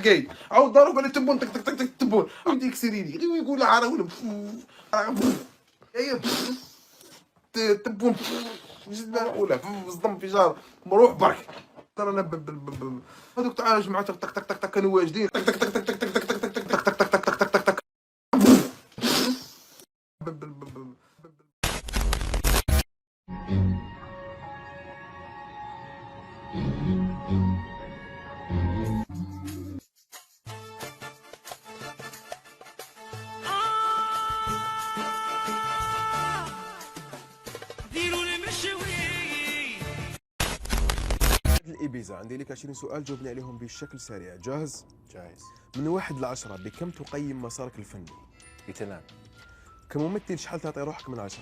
لقيت عاود ضرب انا تبون تك تك تك تك تبون عاود يكسري لي ويقول عراول هي تبون ولا صدم في جار مروح برك ترى انا هذوك تاع جماعه تك تك تك تك كانوا واجدين تك تك تك تك تك تك تك تك تك تك تك تك تك تك الإبيزا عندي لك 20 سؤال جاوبني عليهم بشكل سريع. جاهز؟ جاهز. من 1 ل 10 بكم تقيم مسارك الفني؟ ب2. كممثل شحال تعطي روحك من 10؟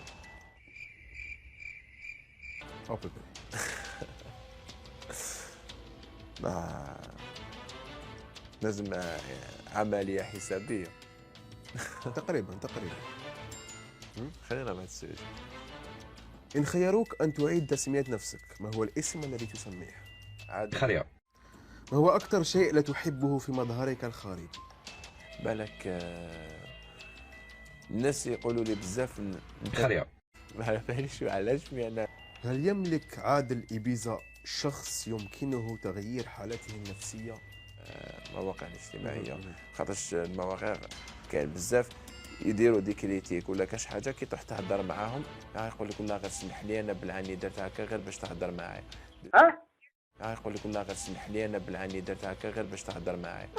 أوبي لازم عملية حسابية. تقريبا. خلينا مع السؤال. إن خيروك أن تعيد تسمية نفسك ما هو الاسم الذي تسميه؟ خيار. ما هو أكثر شيء لا تحبه في مظهرك الخارجي؟ بالك الناس يقولوا لي بزاف خيار. ما باليش علاش انا. هل يملك عادل إبيزا شخص يمكنه تغيير حالته النفسية؟ المواقع الاجتماعية، خاطرش المواقع كاين بزاف يديروا دي كريتيك ولا كاش حاجه كي تروح تهضر معاهم يقول لك والله غير سمح لي انا بالعني درت هكا غير باش تهضر معايا. يقول لك والله غير سمح لي انا بالعني درت هكا غير باش تهضر معايا.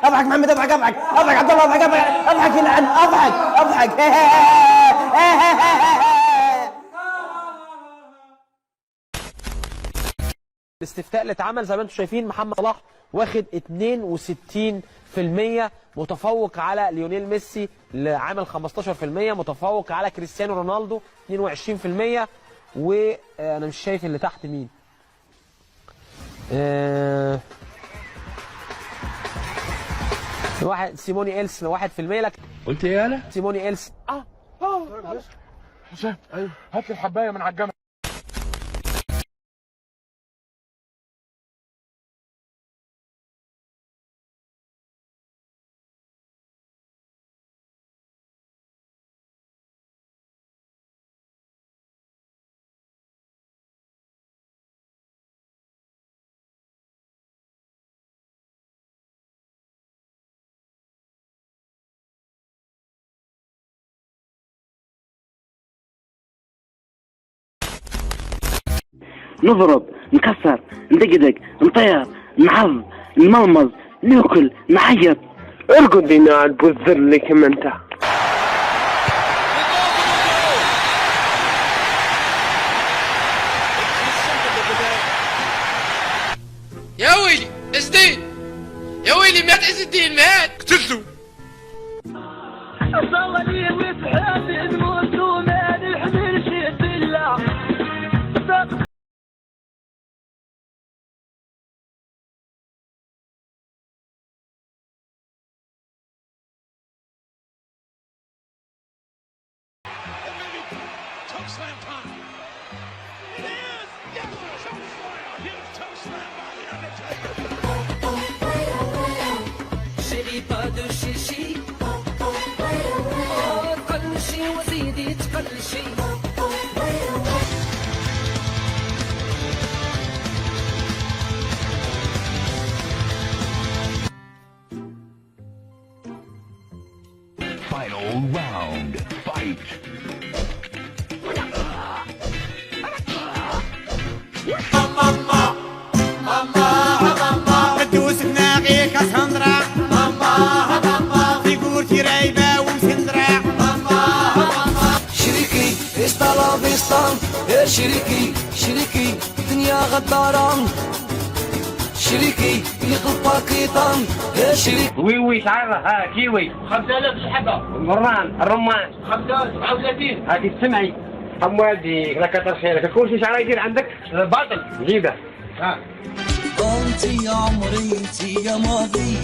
اضحك محمد اضحك عبد الله اضحك يلعن اضحك الاستفتاء اللي اتعمل زي ما انتم شايفين محمد صلاح واخد 62%، متفوق على ليونيل ميسي اللي عامل 15%، متفوق على كريستيانو رونالدو 22%، وانا مش شايف اللي تحت مين. واحد سيموني إلس 1%. لك قلت ايه يالا؟ سيموني إلس حسام ايوه هات لي الحبايه من على الجمل. نضرب نكسر ندقدق نطير نعض نملمز ناكل نعيط. ارقد هنا البوزر اللي كما انت. يا ويلي عز الدين، يا ويلي مات عز الدين، مات قتلته. Final round, fight. دوس بناغي كاسندرا فيكورتي رايبه ومسندرا شريكي استالا فيستان يا شريكي دنيا غدارة شريكي يقلب باكيطان يا شريكي. وي تعرف ها كيوي 5000 الحبه. الرمان 37. هذه السمعي ام والدي لك كثر خيرك. كل شيء يدير عندك باطل جيبه. ها انت يا عمري انت يا ماضي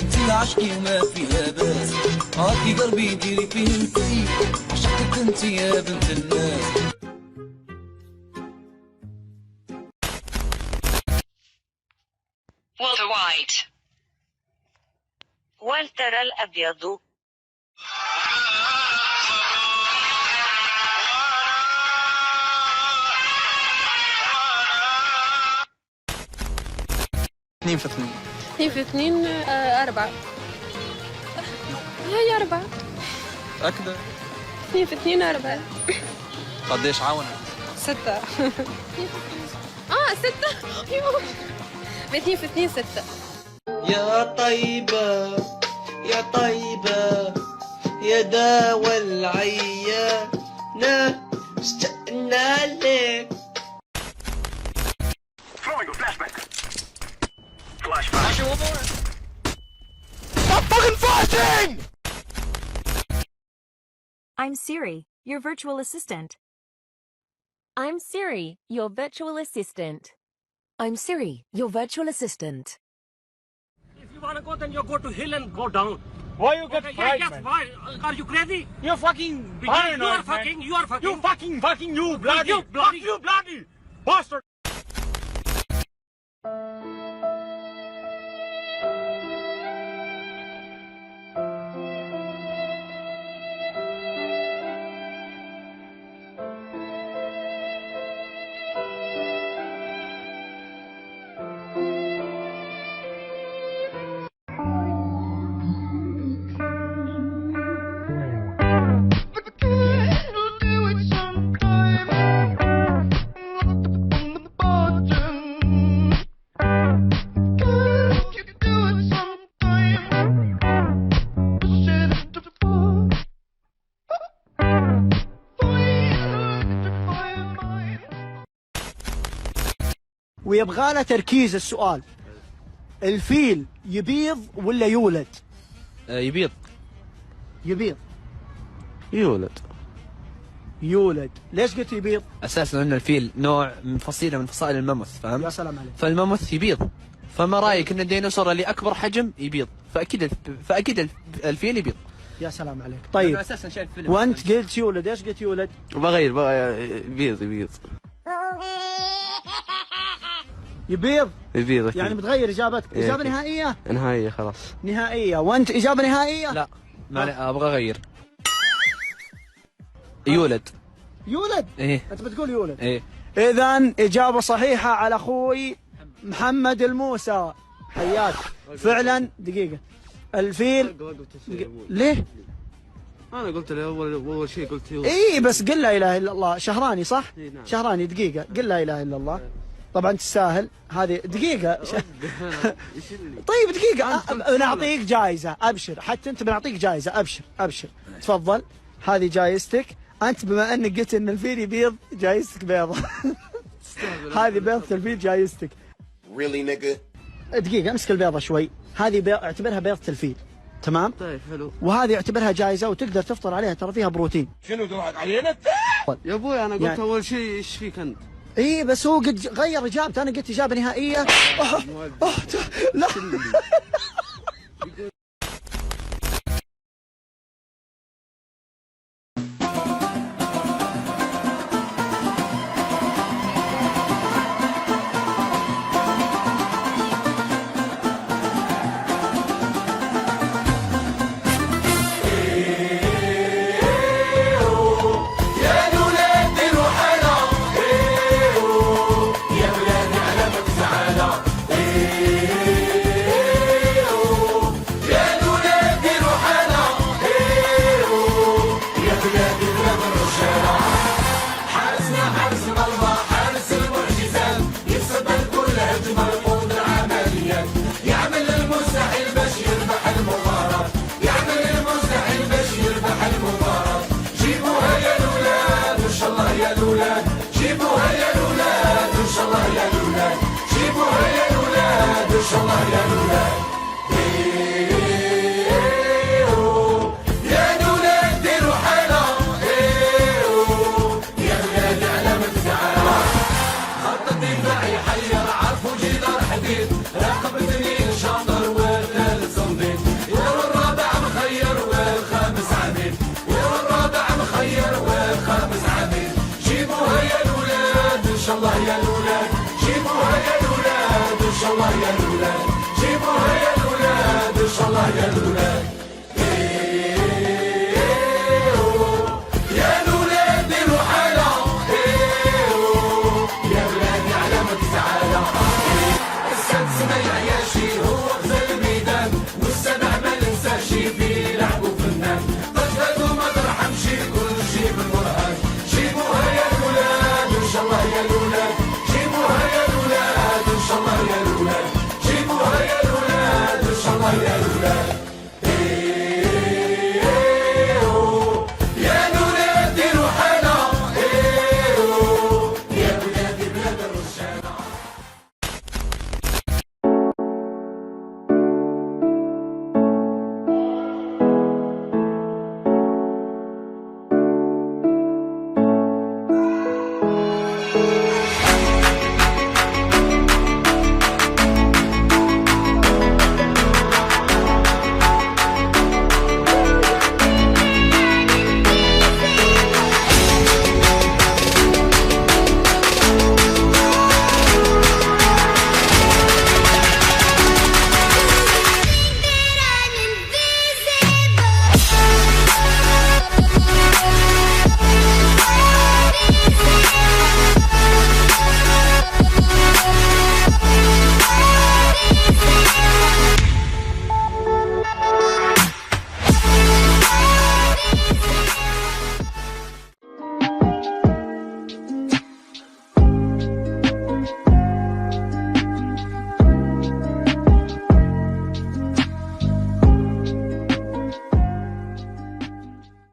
انت عشقي وما فيها باس. هاكي قلبي ديري فيه انت عشقك انت يا بنت الناس. Walter White. والتر الأبيض. اثنين في اثنين. 2 في 2 4. هي 4. أكده. 2 في 2 4. قديش عاونة؟ 6. 6. 2 في 2 6. يا طيبة يا طيبة يا داوى العيانة اشتقنا لك. I'm Siri, your virtual assistant. I'm Siri, your virtual assistant. I'm Siri, your virtual assistant. If you want to go, then you go to hill and go down. Why you get fried, yes, man? why? Are you crazy? You're fucking paranoid, You are man. fucking, you are fucking. You fucking, you bloody. You bloody. Fuck you bloody bastard. ويبغى له تركيز السؤال. الفيل يبيض ولا يولد؟ يبيض. يبيض. يولد. يولد. ليش قلت يبيض؟ اساسا ان الفيل نوع من فصيله من فصائل الماموث، فاهم؟ يا سلام عليك. فالماموث يبيض. فما رايك ان الديناصور اللي اكبر حجم يبيض؟ فاكيد الفيل يبيض. يا سلام عليك. طيب اساسا شايف فيلم. وانت قلت يولد، ايش قلت يولد؟ بغير يبيض. يبيض. يبيض يعني بتغير اجابتك. اجابه نهائيه؟ نهائيه خلاص. نهائيه. وانت اجابه نهائيه؟ لا ما ابغى اغير. يولد. يولد؟ ايه انت بتقول يولد؟ ايه. اذا اجابه صحيحه على اخوي محمد الموسى. حياك. فعلا دقيقه الفيل ليه؟ انا قلت له اول شيء قلت يولد. اي بس قل لا اله الا الله. شهراني صح؟ نعم. شهراني دقيقه قل لا اله الا الله. طبعا تستاهل هذه دقيقة. طيب دقيقة بنعطيك جائزة أبشر، حتى أنت بنعطيك جائزة أبشر تفضل هذه جائزتك. أنت بما أنك قلت إن الفيل يبيض جائزتك بيضة. هذه بيضة الفيل جائزتك. دقيقة امسك البيضة شوي. هذه اعتبرها بيضة الفيل تمام؟ طيب حلو. وهذه اعتبرها جائزة وتقدر تفطر عليها، ترى فيها بروتين. شنو دراك علينا؟ يا ابوي انا قلت يعني اول شيء ايش فيك انت؟ ايه بس هو قد غير اجابته. انا قلت اجابه نهائيه. لا جيبوها يا الولاد ان شاء الله يا الولاد. جيبوها يا الولاد ان شاء الله يا الولاد. يا الولاد ديروا حالة. يا الولاد على مدفعنا. خط الدفاع يحير عرفوا جدار حديد. راقب اثنين شاطر والثالث صنديد. والرابع مخير والخامس عميد. والرابع مخير والخامس عميد. جيبوها يا الولاد ان شاء الله يا الولاد. جيبوها يا الولاد ان شاء الله يا الولاد.